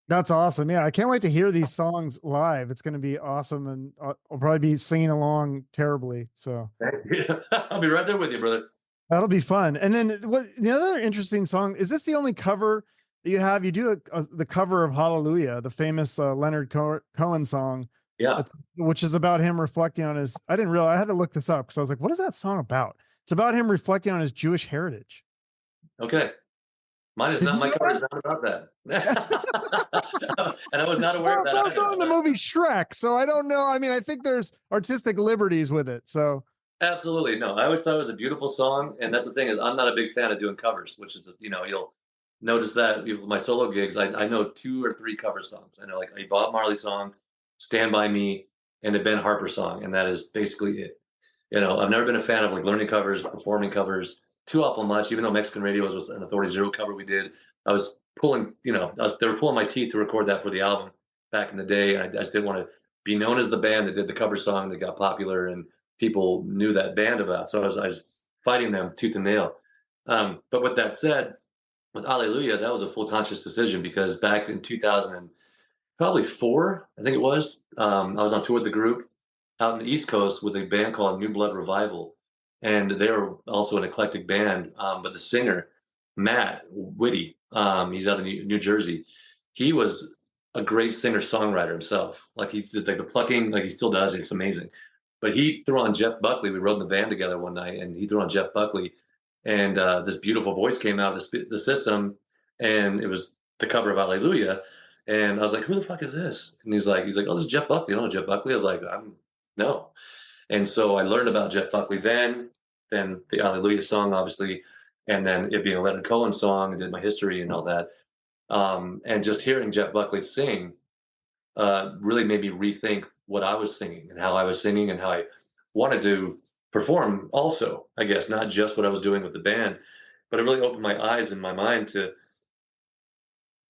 That's awesome. Yeah, I can't wait to hear these songs live. It's going to be awesome, and I'll probably be singing along terribly. So I'll be right there with you, brother. that'll be fun. And then what the other interesting song is, this the only cover that you have? You do the cover of Hallelujah, the famous Leonard Cohen song. Yeah. Which is about him reflecting on his, I didn't realize, I had to look this up because I was like, what is that song about? It's about him reflecting on his Jewish heritage. Okay. My cover is not about that. And I was not aware of that. It's also in the movie Shrek, so I don't know. I mean, I think there's artistic liberties with it. So Absolutely. No, I always thought it was a beautiful song. And that's the thing is I'm not a big fan of doing covers, which is, you'll notice that with my solo gigs, I know 2 or 3 cover songs. I know like a Bob Marley song, Stand By Me, and a Ben Harper song. And that is basically it. I've never been a fan of like learning covers, performing covers too awful much, even though Mexican Radio was an Authority Zero cover we did. I was pulling, they were pulling my teeth to record that for the album back in the day. And I just didn't want to be known as the band that did the cover song that got popular and people knew that band about. So I was fighting them tooth and nail. But with that said, with Alleluia, that was a full conscious decision because back in 2000 and probably 4, I think it was, I was on tour with the group out in the East Coast with a band called New Blood Revival. And they were also an eclectic band. But the singer, Matt Whitty, he's out of New Jersey. He was a great singer-songwriter himself. Like he did like the plucking, like he still does. It's amazing. But he threw on Jeff Buckley. We rode in the van together one night, and he threw on Jeff Buckley. And this beautiful voice came out of the system, and it was the cover of Alleluia. And I was like, who the fuck is this? And he's like, oh, this is Jeff Buckley. You don't know Jeff Buckley? I was like, no. And so I learned about Jeff Buckley then the Alleluia song, obviously, and then it being a Leonard Cohen song, and did my history and all that. And just hearing Jeff Buckley sing really made me rethink what I was singing and how I was singing and how I wanted to perform also, I guess, not just what I was doing with the band, but it really opened my eyes and my mind to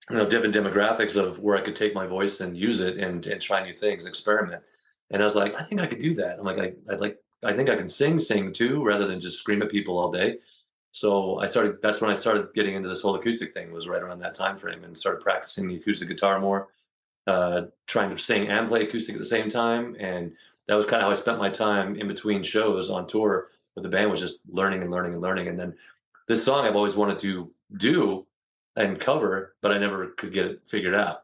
different demographics of where I could take my voice and use it and try new things, experiment. And I was like, I think I could do that. I'm like, I think I can sing too, rather than just scream at people all day. So that's when I started getting into this whole acoustic thing, was right around that time frame, and started practicing the acoustic guitar more, trying to sing and play acoustic at the same time. And that was kind of how I spent my time in between shows on tour with the band, was just learning and learning and learning. And then this song I've always wanted to do and cover, but I never could get it figured out.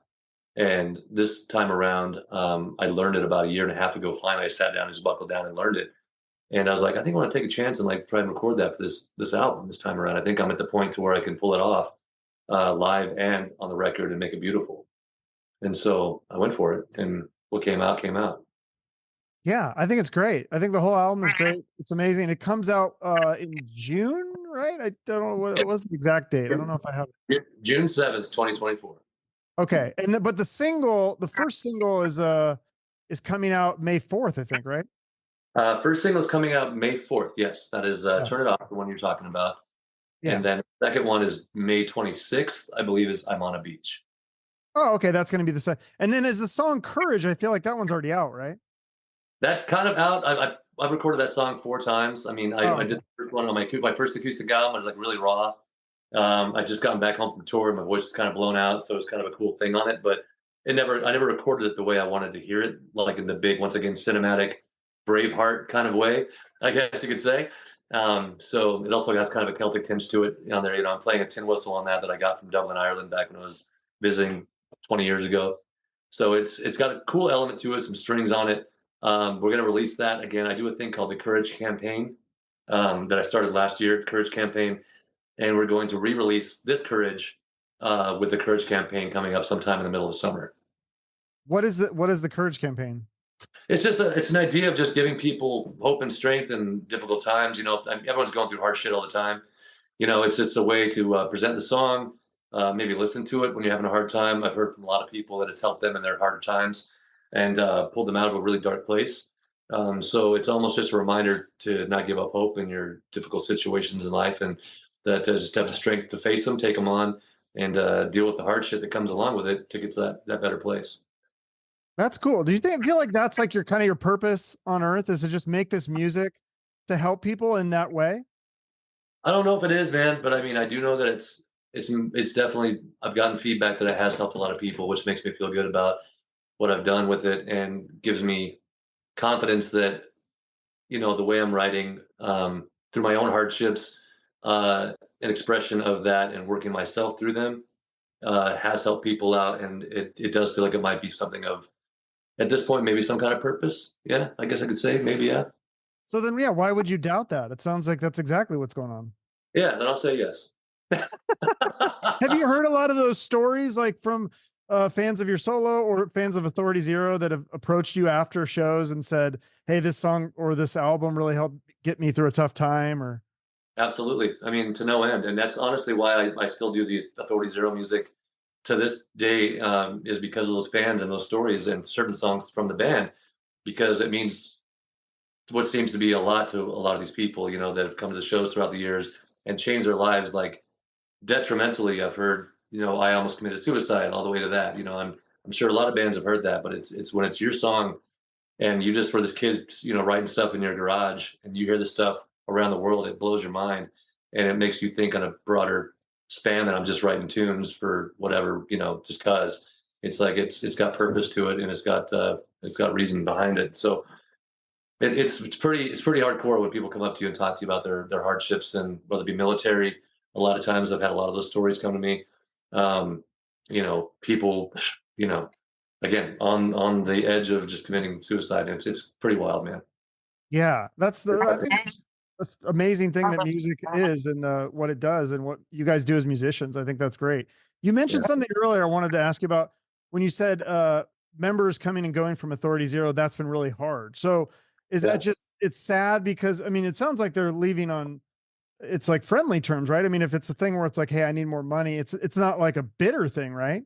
And this time around, I learned it about a year and a half ago. Finally, I sat down and just buckled down and learned it. And I was like, I think I want to take a chance and like try and record that for this album this time around. I think I'm at the point to where I can pull it off live and on the record and make it beautiful. And so I went for it, and what came out came out. yeah, I think it's great. I think the whole album is great. It's amazing. It comes out in June, right? I don't know what's the exact date. I don't know if I have it. June 7th, 2024. Okay. And but the first single is coming out May 4th, I think, right? First single is coming out May 4th. Yes, that is Turn It Off, the one you're talking about. Yeah. And then the second one is May 26th, I believe, is I'm on a Beach. Oh, okay. That's going to be the second. And then is the song Courage? I feel like that one's already out, right? That's kind of out. I've recorded that song 4 times. I mean, I did the first one on my first acoustic album. I was like really raw. I just gotten back home from tour. My voice was kind of blown out, so it was kind of a cool thing on it. But I never recorded it the way I wanted to hear it, like in the big, once again, cinematic Braveheart kind of way, I guess you could say. So it also has kind of a Celtic tinge to it on there. I'm playing a tin whistle on that I got from Dublin, Ireland, back when I was visiting 20 years ago. So it's got a cool element to it, some strings on it. We're gonna release that again. I do a thing called the Courage Campaign that I started last year, the Courage Campaign, and we're going to re-release this Courage with the Courage Campaign coming up sometime in the middle of summer. What is the Courage campaign? It's an idea of just giving people hope and strength in difficult times. You know, everyone's going through hard shit all the time. You know, it's a way to present the song, maybe listen to it when you're having a hard time. I've heard from a lot of people that it's helped them in their harder times and pulled them out of a really dark place. So it's almost just a reminder to not give up hope in your difficult situations in life, and that to just have the strength to face them, take them on, and deal with the hardship that comes along with it to get to that better place. That's cool. Do you feel like that's like your kind of your purpose on earth is to just make this music to help people in that way? I don't know if it is, man, but I mean, I do know that it's definitely. I've gotten feedback that it has helped a lot of people, which makes me feel good about what I've done with it, and gives me confidence that the way I'm writing through my own hardships, an expression of that, and working myself through them has helped people out, and it does feel like it might be something of at this point maybe some kind of purpose. Yeah, I guess I could say maybe yeah. So then, yeah, why would you doubt that? It sounds like that's exactly what's going on. Yeah, then I'll say yes. Have you heard a lot of those stories, like from fans of your solo or fans of Authority Zero that have approached you after shows and said, "Hey, this song or this album really helped get me through a tough time"? Or Absolutely. I mean, to no end. And that's honestly why I still do the Authority Zero music to this day, is because of those fans and those stories and certain songs from the band, because it means what seems to be a lot to a lot of these people, that have come to the shows throughout the years and changed their lives like detrimentally. I've heard, I almost committed suicide, all the way to that. I'm sure a lot of bands have heard that, but it's when it's your song and you just for this kid, writing stuff in your garage, and you hear this stuff around the world, it blows your mind, and it makes you think on a broader span than I'm just writing tunes for whatever, just cause. It's like it's got purpose to it, and it's got reason behind it. So it's pretty hardcore when people come up to you and talk to you about their hardships, and whether it be military. A lot of times I've had a lot of those stories come to me. Um, people, you know, again on the edge of just committing suicide. It's pretty wild, man. yeah, I think that's the amazing thing that music is and what it does and what you guys do as musicians. I think that's great. You Yeah, mentioned something earlier I wanted to ask you about when you said members coming and going from Authority Zero. That's been really hard. So is that yeah. just it's sad because I mean it sounds like they're leaving on it's like friendly terms, right? I mean, if it's a thing where it's like, hey, I need more money, it's not like a bitter thing, right?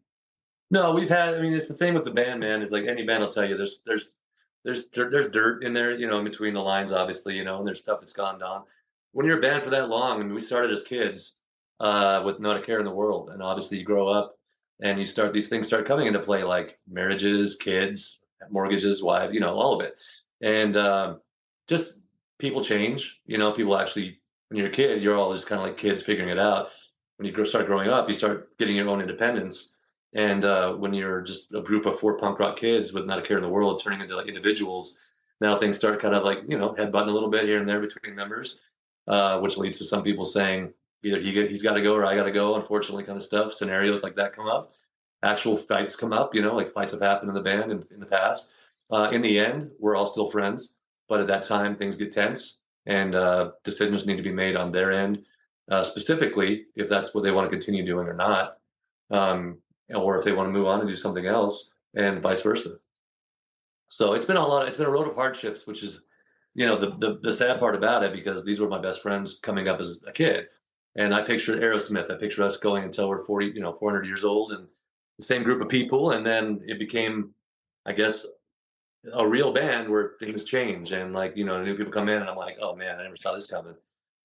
No, we've had. I mean, it's the thing with the band, man. Is like any band will tell you. There's dirt in there, in between the lines, obviously, and there's stuff that's gone down. When you're a band for that long, I mean, we started as kids with not a care in the world, and obviously you grow up and these things start coming into play, like marriages, kids, mortgages, wives, all of it, and just people change. People actually, when you're a kid, you're all just kind of like kids figuring it out. When you start growing up, you start getting your own independence, and when you're just a group of four punk rock kids with not a care in the world turning into like individuals, now things start kind of like, headbutting a little bit here and there between members, which leads to some people saying either he's got to go or I got to go, unfortunately, kind of stuff. Scenarios like that come up. Actual fights come up, like fights have happened in the band in the past. In the end, we're all still friends, but at that time, things get tense and decisions need to be made on their end, specifically if that's what they want to continue doing or not. Um, or if they want to move on and do something else, and vice versa. So it's been a road of hardships, which is, the sad part about it, because these were my best friends coming up as a kid. And I picture Aerosmith, I picture us going until we're 40, 400 years old, and the same group of people. And then it became, I guess, a real band where things change, and like, new people come in and I'm like, oh man, I never saw this coming.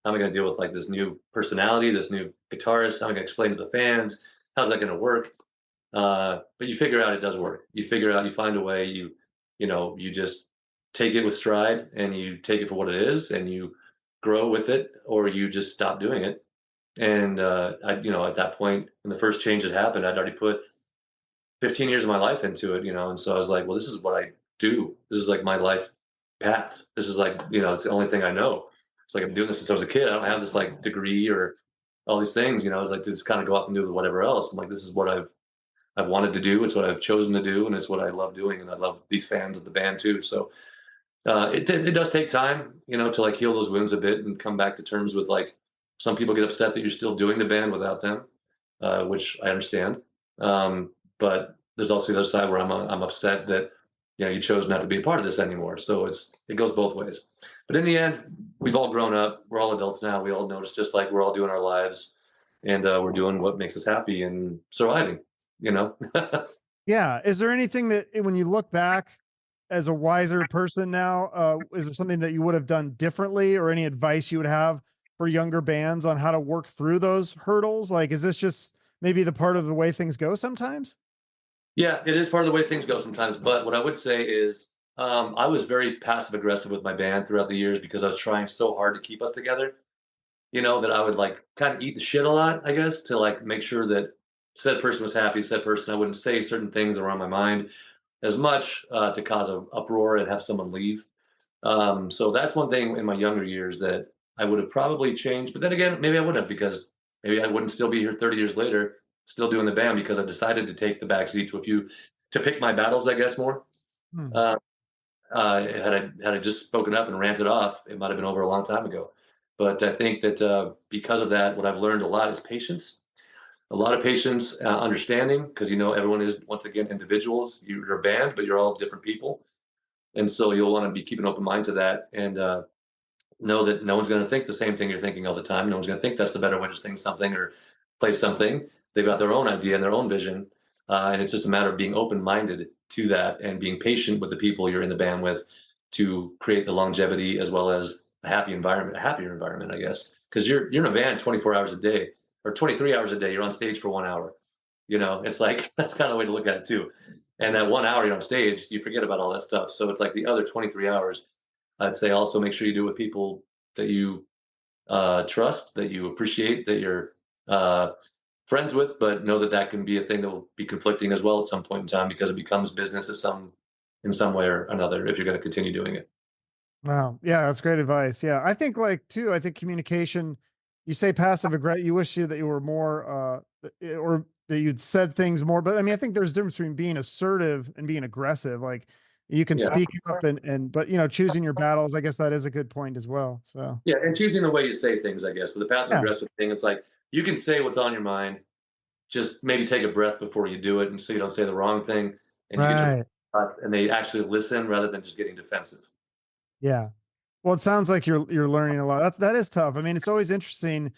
How am I going to deal with like this new personality, this new guitarist? How am I going to explain to the fans? How's that going to work? But you figure out it does work. You figure out, you find a way. You just take it with stride, and you take it for what it is, and you grow with it, or you just stop doing it. And at that point, when the first change had happened, I'd already put 15 years of my life into it, and so I was like, well, this is what I do. This is like my life path. This is like, it's the only thing I know. It's like I'm doing this since I was a kid. I don't have this like degree or all these things. It's like to just kind of go up and do whatever else. I'm like, this is what I've I've wanted to do. It's what I've chosen to do, and it's what I love doing. And I love these fans of the band too. So it does take time, to like heal those wounds a bit and come back to terms with like some people get upset that you're still doing the band without them, which I understand. But there's also the other side where I'm upset that you chose not to be a part of this anymore. So it goes both ways. But in the end, we've all grown up. We're all adults now. We all notice just like we're all doing our lives, and we're doing what makes us happy and surviving. You know. Yeah. Is there anything that when you look back as a wiser person now, is there something that you would have done differently or any advice you would have for younger bands on how to work through those hurdles? Like, is this just maybe the part of the way things go sometimes? Yeah, it is part of the way things go sometimes. But what I would say is, I was very passive aggressive with my band throughout the years because I was trying so hard to keep us together. That I would like kind of eat the shit a lot, I guess, to like make sure that said person was happy, said person, I wouldn't say certain things that were on my mind as much to cause an uproar and have someone leave. So that's one thing in my younger years that I would have probably changed. But then again, maybe I wouldn't have because maybe I wouldn't still be here 30 years later, still doing the band because I decided to take the back seat to a few, to pick my battles, I guess, more. Hmm. Uh, had I just spoken up and ranted off, it might have been over a long time ago. But I think that because of that, what I've learned a lot is patience. A lot of patience, understanding, because everyone is once again individuals. You're a band, but you're all different people, and so you'll want to be keep an open mind to that, and know that no one's going to think the same thing you're thinking all the time. No one's going to think that's the better way to sing something or play something. They've got their own idea and their own vision, and it's just a matter of being open-minded to that and being patient with the people you're in the band with to create the longevity as well as a happy environment, a happier environment, I guess. Because you're in a van 24 hours a day or 23 hours a day. You're on stage for 1 hour. It's like that's kind of the way to look at it too. And that 1 hour you're on stage, you forget about all that stuff. So it's like the other 23 hours I'd say also make sure you do it with people that you trust, that you appreciate, that you're uh, friends with, but know that that can be a thing that will be conflicting as well at some point in time because it becomes business in some way or another if you're going to continue doing it. Wow. Yeah, that's great advice. Yeah. I think like too, I think communication, you say passive aggressive, you wish you that you were more or that you'd said things more. But I mean, I think there's a difference between being assertive and being aggressive. Like you can Yeah, speak up and but choosing your battles, I guess that is a good point as well. So yeah, and choosing the way you say things, I guess. With the passive yeah. aggressive thing, it's like you can say what's on your mind. Just maybe take a breath before you do it, and so you don't say the wrong thing, and you get your Right. and they actually listen rather than just getting defensive. Yeah. Well, it sounds like you're learning a lot. That is tough. I mean, it's always interesting.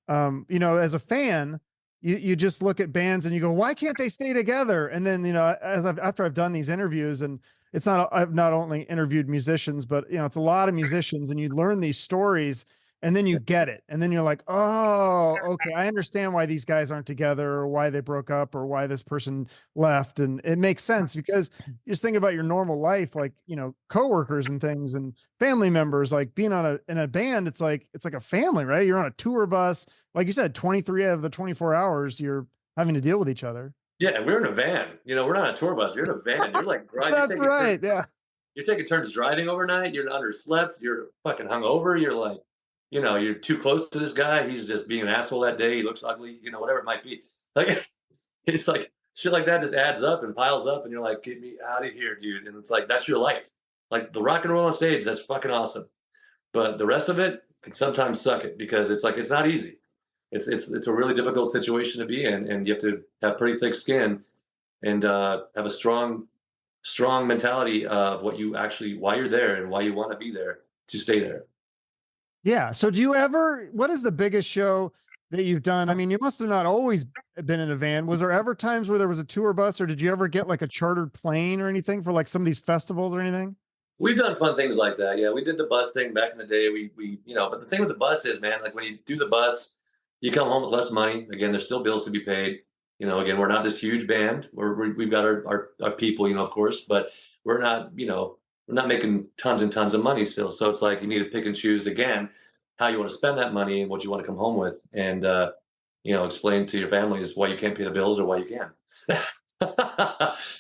As a fan, you just look at bands and you go, why can't they stay together? And then after I've done these interviews, and I've not only interviewed musicians, but it's a lot of musicians, and you learn these stories, and then you get it, and then you're like, oh, okay, I understand why these guys aren't together, or why they broke up, or why this person left, and it makes sense because you just think about your normal life, like coworkers and things, and family members, like being in a band, it's like a family, right? You're on a tour bus, like you said, 23 out of the 24 hours you're having to deal with each other. Yeah, and we're in a van. We're not a tour bus. You're in a van. You're like you're That's taking turns. right. Yeah. You're taking turns driving overnight. You're underslept. You're fucking hungover. You're like, you're too close to this guy. He's just being an asshole that day. He looks ugly. Whatever it might be. Like it's like shit like that just adds up and piles up, and you're like, get me out of here, dude. And it's like that's your life. Like the rock and roll on stage, that's fucking awesome. But the rest of it can sometimes suck it because it's like it's not easy. It's a really difficult situation to be in, and you have to have pretty thick skin and have a strong mentality of why you're there and why you want to be there to stay there. Yeah. So what is the biggest show that you've done? I mean, you must have not always been in a van. Was there ever times where there was a tour bus, or did you ever get like a chartered plane or anything for like some of these festivals or anything? We've done fun things like that. Yeah, we did the bus thing back in the day. But the thing with the bus is, man, like when you do the bus, you come home with less money. Again, there's still bills to be paid. Again, we're not this huge band. We've got our people, of course, but we're not, we're not making tons and tons of money still. So it's like you need to pick and choose again how you want to spend that money and what you want to come home with, and explain to your families why you can't pay the bills or why you can.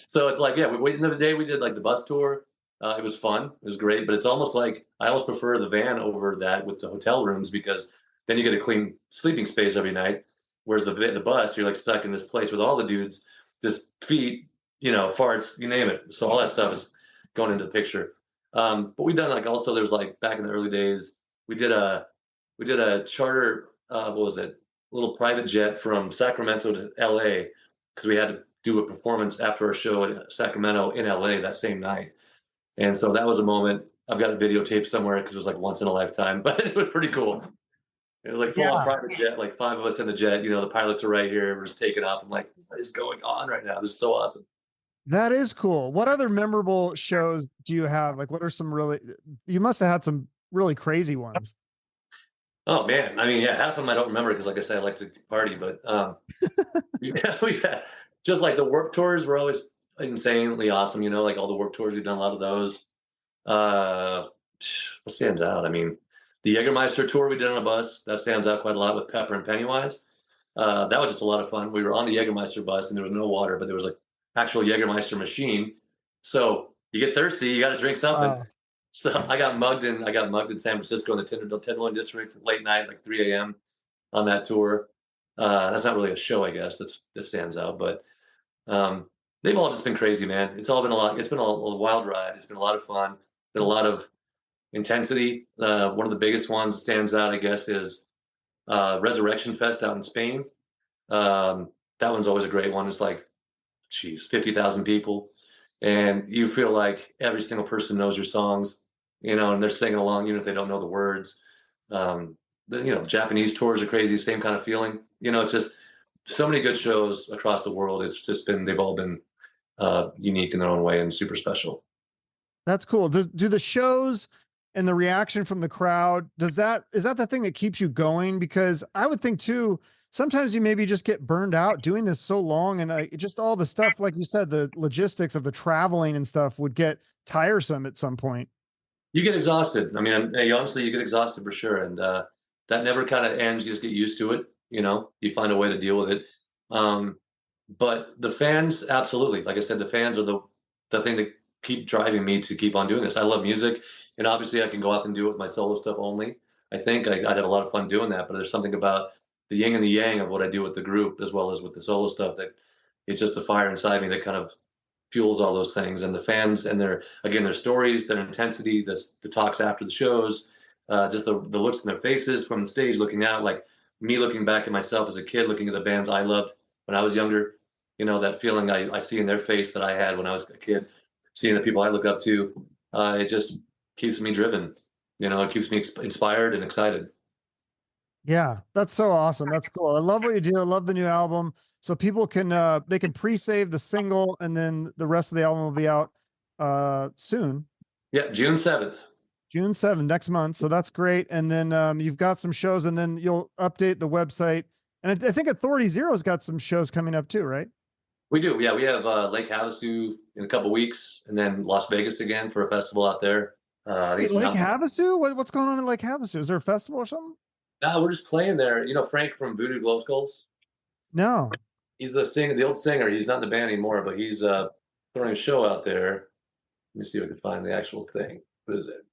So it's like, yeah, we, in the day we did like the bus tour. It was fun. It was great, but it's almost like I almost prefer the van over that with the hotel rooms because then you get a clean sleeping space every night. Whereas the bus, you're like stuck in this place with all the dudes just feet, farts, you name it. So all that stuff is going into the picture. But we've done like also there's like back in the early days, we did a charter, what was it? A little private jet from Sacramento to LA because we had to do a performance after our show in Sacramento in LA that same night. And so that was a moment. I've got a videotape somewhere because it was like once in a lifetime, but it was pretty cool. It was like full on Yeah, private jet, like 5 of us in the jet. The pilots are right here. We're just taking off. I'm like, what is going on right now? This is so awesome. that is cool. What other memorable shows do you have? Like, what are some really, you must have had some really crazy ones. Oh man, I mean, yeah, half of them I don't remember because, like I said, I like to party. But we've had just like the work tours were always insanely awesome. Like all the work tours, we've done a lot of those. Uh, what stands out? I mean, the Jägermeister tour we did on a bus that stands out quite a lot with Pepper and Pennywise. That was just a lot of fun. We were on the Jägermeister bus and there was no water, but there was like actual Jägermeister machine. So you get thirsty, you got to drink something. Wow. So I got mugged in San Francisco in the Tenderloin district late night, like 3 a.m. on that tour. That's not really a show, I guess. That stands out, but um, they've all just been crazy, man. It's all been a lot. It's been a wild ride. It's been a lot of fun. Been a lot of intensity. One of the biggest ones that stands out, I guess, is Resurrection Fest out in Spain. That one's always a great one. It's like, geez, 50,000 people, and you feel like every single person knows your songs, and they're singing along, even if they don't know the words. The Japanese tours are crazy, same kind of feeling. It's just so many good shows across the world. They've all been unique in their own way and super special. That's cool. Do the shows and the reaction from the crowd, is that the thing that keeps you going? Because I would think too, sometimes you maybe just get burned out doing this so long, and just all the stuff, like you said, the logistics of the traveling and stuff would get tiresome at some point. You get exhausted. I mean, honestly, you get exhausted for sure, and that never kind of ends. You just get used to it. You find a way to deal with it. Um, but the fans, absolutely. Like I said, the fans are the thing that keep driving me to keep on doing this. I love music, and obviously, I can go out and do it with my solo stuff only. I think I'd have a lot of fun doing that. But there's something about the yin and the yang of what I do with the group, as well as with the solo stuff, that it's just the fire inside me that kind of fuels all those things. And the fans and their stories, their intensity, the talks after the shows, just the looks in their faces from the stage, looking out, like me looking back at myself as a kid, looking at the bands I loved when I was younger. That feeling I see in their face that I had when I was a kid, seeing the people I look up to. It just keeps me driven. It keeps me inspired and excited. Yeah, that's so awesome. That's cool. I love what you do. I love the new album. So people can they can pre-save the single, and then the rest of the album will be out soon. Yeah, June 7th. June 7th, next month. So that's great. And then you've got some shows, and then you'll update the website. And I think Authority Zero's got some shows coming up too, right? We do. Yeah, we have Lake Havasu in a couple weeks, and then Las Vegas again for a festival out there. Wait, Lake Havasu? What's going on in Lake Havasu? Is there a festival or something? No, we're just playing there. Frank from Voodoo Glow Skulls. No. He's the old singer. He's not in the band anymore, but he's throwing a show out there. Let me see if I can find the actual thing. What is it?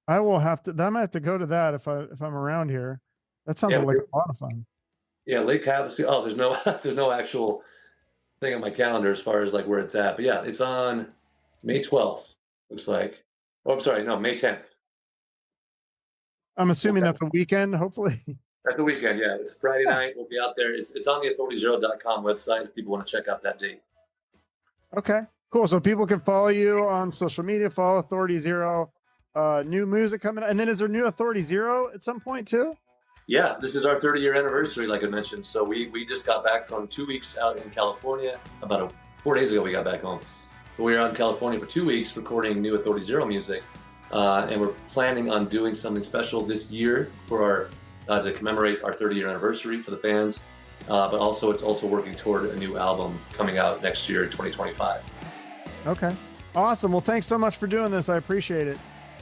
I might have to go to that if I'm around here. That sounds like a lot of fun. Yeah, Lake Havasu. Oh, there's no there's no actual thing on my calendar as far as like where it's at. But yeah, it's on May 12th. Looks like. Oh, I'm sorry. No, May 10th. I'm assuming that's a weekend, hopefully. That's the weekend, yeah. It's Friday night. We'll be out there. It's on the authorityzero.com website if people want to check out that date. Okay, cool. So people can follow you on social media, follow Authority Zero. New music coming, and then is there new Authority Zero at some point too? Yeah, this is our 30-year anniversary, like I mentioned. So we just got back from 2 weeks out in California. 4 days ago, we got back home. But we were out in California for 2 weeks recording new Authority Zero music. And we're planning on doing something special this year for to commemorate our 30-year anniversary for the fans. But also, it's also working toward a new album coming out next year in 2025. Okay, awesome. Well, thanks so much for doing this. I appreciate it.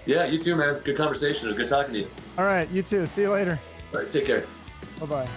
Yeah, you too, man. Good conversation. It was good talking to you. All right, you too. See you later. All right, take care. Bye-bye.